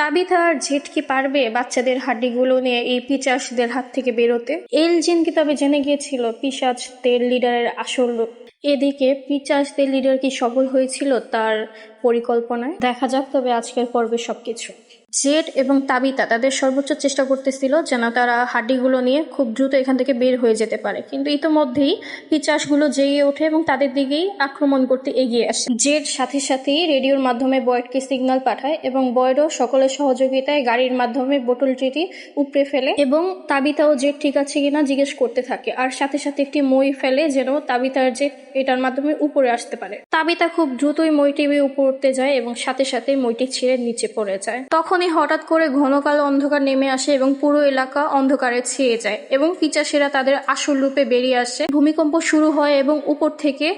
তাবিথা আর jet কি পারবে বাচ্চাদের হাড্ডিগুলো নিয়ে এই পিশাচদের হাত থেকে বেরোতে? এলজিন কি তবে জেনে গিয়েছিল পিশাচদের লিডারের আসল রূপ? এদিকে পিশাচদের লিডার কি সফল হয়েছিল তার পরিকল্পনায়? দেখা যাক তবে আজকের পর্বে সবকিছু। জেড এবং তাবিতা তাদের সর্বোচ্চ চেষ্টা করতেছিল যেন তারা হাড্ডিগুলো নিয়ে খুব দ্রুত এখান থেকে বের হয়ে যেতে পারে, কিন্তু ইতোমধ্যেই পিশাচগুলো জেগে ওঠে এবং তাদের দিকেই আক্রমণ করতে এগিয়ে আসে। জেড সাথে সাথেই রেডিওর মাধ্যমে বয়েডকে সিগন্যাল পাঠায় এবং বয়েডও সকলের সহযোগিতায় গাড়ির মাধ্যমে বোতলটি উপড়ে ফেলে এবং তাবিতা ও জেড ঠিক আছে কিনা জিজ্ঞেস করতে থাকে, আর সাথে সাথে একটি মই ফেলে যেন তাবিতার জেড এটার মাধ্যমে উপরে আসতে পারে। তাবিতা খুব দ্রুতই মইটি উপরে উঠতে যায় এবং সাথে সাথে মইটি ছিঁড়ে নিচে পড়ে যায়। তখনই হঠাৎ করে ঘন কালো অন্ধকার নেমে আসে এবং পুরো এলাকা অন্ধকারে ছেয়ে যায় এবং পিশাচেরা তাদের আসল রূপে বেরিয়ে আসে। ভূমিকম্প শুরু হয় এবং উপর থেকে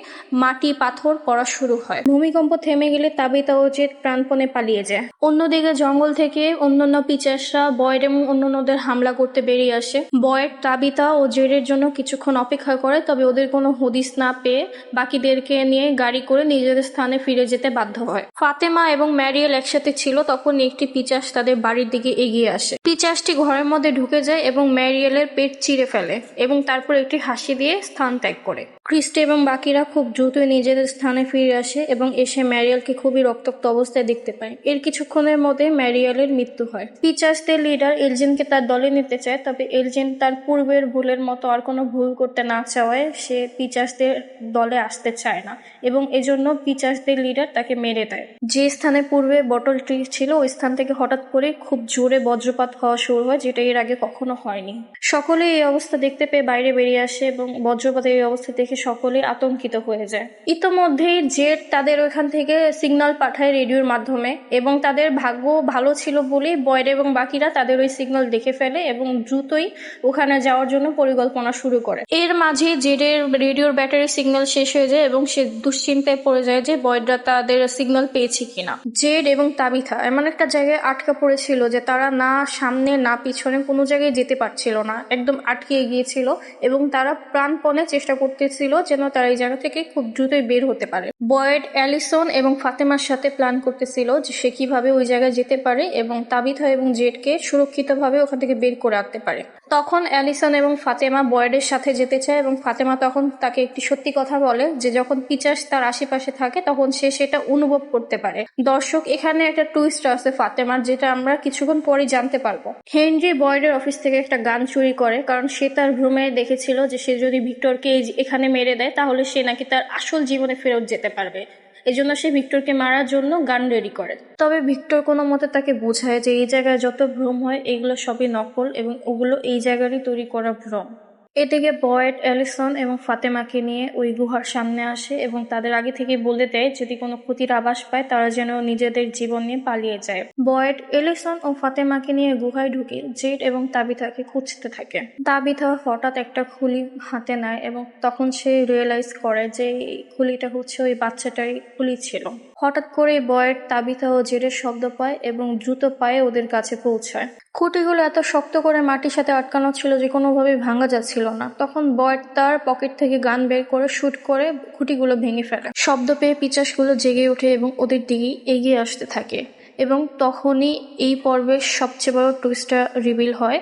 মাটি পাথর পড়া শুরু হয়। ভূমিকম্প থেমে গেলে তাবিতা ও জেড প্রাণপণে পালিয়ে যায়। অন্যদিকে জঙ্গল থেকে অন্যান্য পিশাচরা বয়েড এবং অন্যান্যদের হামলা করতে বেরিয়ে আসে। বয়েড তাবিতা ও জেডের জন্য কিছুক্ষণ অপেক্ষা করে, তবে ওদের কোনো হদিস না পেয়ে বাকিদেরকে নিয়ে গাড়ি করে নিজেদের স্থানে ফিরে যেতে বাধ্য হয়। ফাতেমা এবং ম্যারিয়েল একসাথে ছিল, তখন একটি পিশাচ তাদের বাড়ির দিকে এগিয়ে আসে। পিশাচটি ঘরের মধ্যে ঢুকে যায় এবং ম্যারিয়েলের পেট চিরে ফেলে এবং তারপর একটি হাসি দিয়ে স্থান ত্যাগ করে। ক্রিস্টি এবং বাকিরা খুব দ্রুতই নিজেদের স্থানে ফিরে আসে এবং এসে ম্যারিয়েলকে খুবই রক্তাক্ত অবস্থায় দেখতে পায়। এর কিছুক্ষণের মধ্যে ম্যারিয়েলের মৃত্যু হয়। পিশাচদের লিডার এলজিনকে তার দলে নিতে চায়, তবে এলজিন তার পূর্বের ভুলের মতো আর কোনো ভুল করতে না চাওয়ায় সে পিশাচদের দলে আসতে চায় না এবং এজন্য পিশাচদের লিডার তাকে মেরে দেয়। যে স্থানে পূর্বে বটলটি ছিল ওই স্থান থেকে হঠাৎ করে খুব জোরে বজ্রপাত হওয়া শুরু হয়, যেটা এর আগে কখনো হয়নি। সকলে এই অবস্থা দেখতে পেয়ে বাইরে বেরিয়ে আসে এবং বজ্রপাতের এই অবস্থা দেখে সকলে আতঙ্কিত হয়ে যায়। ইতোমধ্যেই জেড তাদের ওইখান থেকে সিগন্যাল পাঠায় রেডিওর মাধ্যমে এবং তাদের ভাগ্য ভালো ছিল বলেই বয়েড এবং বাকিরা তাদের ওই সিগন্যাল দেখে ফেলে এবং দ্রুতই ওখানে যাওয়ার জন্য পরিকল্পনা শুরু করে। এর মাঝে জেডের রেডিওর ব্যাটারি সিগন্যাল শেষ হয়ে যায় এবং সে দুশ্চিন্তায় পড়ে যায় যে বয়েডরা তাদের সিগন্যাল পেয়েছে কিনা। জেড এবং তাবিথা এমন একটা জায়গায় আটকা পড়েছিল যে তারা না সামনে না পিছনে কোনো জায়গায় যেতে পারছিল না, একদম আটকে গিয়েছিল এবং তারা প্রাণপণে চেষ্টা করতেছিল যেন তারা এই জায়গা থেকে খুব দ্রুতই বের হতে পারে। বয়েড অ্যালিসন এবং ফাতেমার সাথে প্ল্যান করতেছিল যে সে কিভাবে ওই জায়গায় যেতে পারে এবং তাবিথা এবং জেডকে সুরক্ষিতভাবে ওখান থেকে বের করে আনতে পারে। তখন অ্যালিসন এবং ফাতেমা বয়েডের সাথে যেতে চায় এবং ফাতেমা তখন তাকে একটি সত্যি কথা বলে যে যখন পিশাচ তার আশেপাশে থাকে তখন সে সেটা অনুভব করতে পারে। দর্শক, এখানে একটা টুইস্ট আছে ফাতেমার, যেটা আমরা কিছুক্ষণ পরে জানতে পারবো। হেনরি বয়েডের অফিস থেকে একটা গান চুরি করে, কারণ সে তার ভ্রমে দেখেছিল যে সে যদি ভিক্টরকে এখানে মেরে দেয় তাহলে সে নাকি তার আসল জীবনে ফেরত যেতে পারবে। এজন্য সে ভিক্টরকে মারার জন্য গান রেডি করে। তবে ভিক্টর কোনো মতে তাকে বোঝায় যে এই জায়গায় যত ভ্রম হয় এগুলো সবই নকল এবং ওগুলো এই জায়গারই তৈরি করা ভ্রম। এদিকে বয়েড অ্যালিসন এবং ফাতেমাকে নিয়ে ওই গুহার সামনে আসে এবং তাদের আগে থেকে বলে দেয় যদি কোনো ক্ষতির আভাস পায় তারা যেন নিজেদের জীবন নিয়ে পালিয়ে যায়। বয়েড এলিসন ও ফাতেমাকে নিয়ে গুহায় ঢুকে জেড এবং তাবিথাকে খুঁজতে থাকে। তাবিথা হঠাৎ একটা খুলি হাতে নেয় এবং তখন সে রিয়েলাইজ করে যে এই খুলিটা হচ্ছে ওই বাচ্চাটারই খুলি ছিল। হঠাৎ করে বয়েড তাবিথা ও জেডের শব্দ পায় এবং দ্রুত পায়ে ওদের কাছে পৌঁছায়। খুঁটিগুলো এত শক্ত করে মাটির সাথে আটকানো ছিল যে কোনোভাবেই ভাঙা যাচ্ছিল না। তখন বয়েড তার পকেট থেকে গান বের করে শুট করে খুঁটিগুলো ভেঙে ফেলে। শব্দ পেয়ে পিশাচগুলো জেগে ওঠে এবং ওদের দিকে এগিয়ে আসতে থাকে এবং তখনই এই পর্বের সবচেয়ে বড় টুইস্টটা রিভিল হয়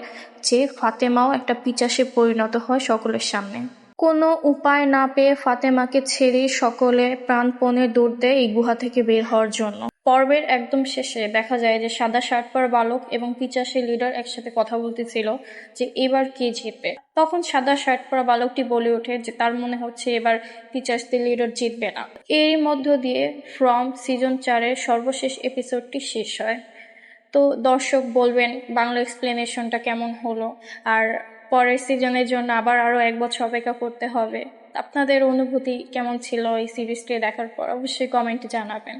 যে ফাতেমাও একটা পিশাচে পরিণত হয় সকলের সামনে। কোনো উপায় না পেয়ে ফাতেমাকে ছেড়ে সকলে প্রাণপণে দৌড় দেয় এই গুহা থেকে বের হওয়ার জন্য। পর্বের একদম শেষে দেখা যায় যে সাদা শার্ট পরা বালক এবং পিশাচের লিডার একসাথে কথা বলতেছিল যে এবার কে জিতবে। তখন সাদা শার্ট পরা বালকটি বলে ওঠে যে তার মনে হচ্ছে এবার পিশাচদের লিডার জিতবে না। এর মধ্য দিয়ে ফ্রম সিজন 4-এর সর্বশেষ এপিসোডটি শেষ হয়। তো দর্শক বলবেন বাংলা এক্সপ্লেনেশনটা কেমন হলো, আর পরের সিজনের জন্য আবার আরও 1 বছর অপেক্ষা করতে হবে। আপনাদের অনুভূতি কেমন ছিল এই সিরিজটি দেখার পর অবশ্যই কমেন্টে জানাবেন।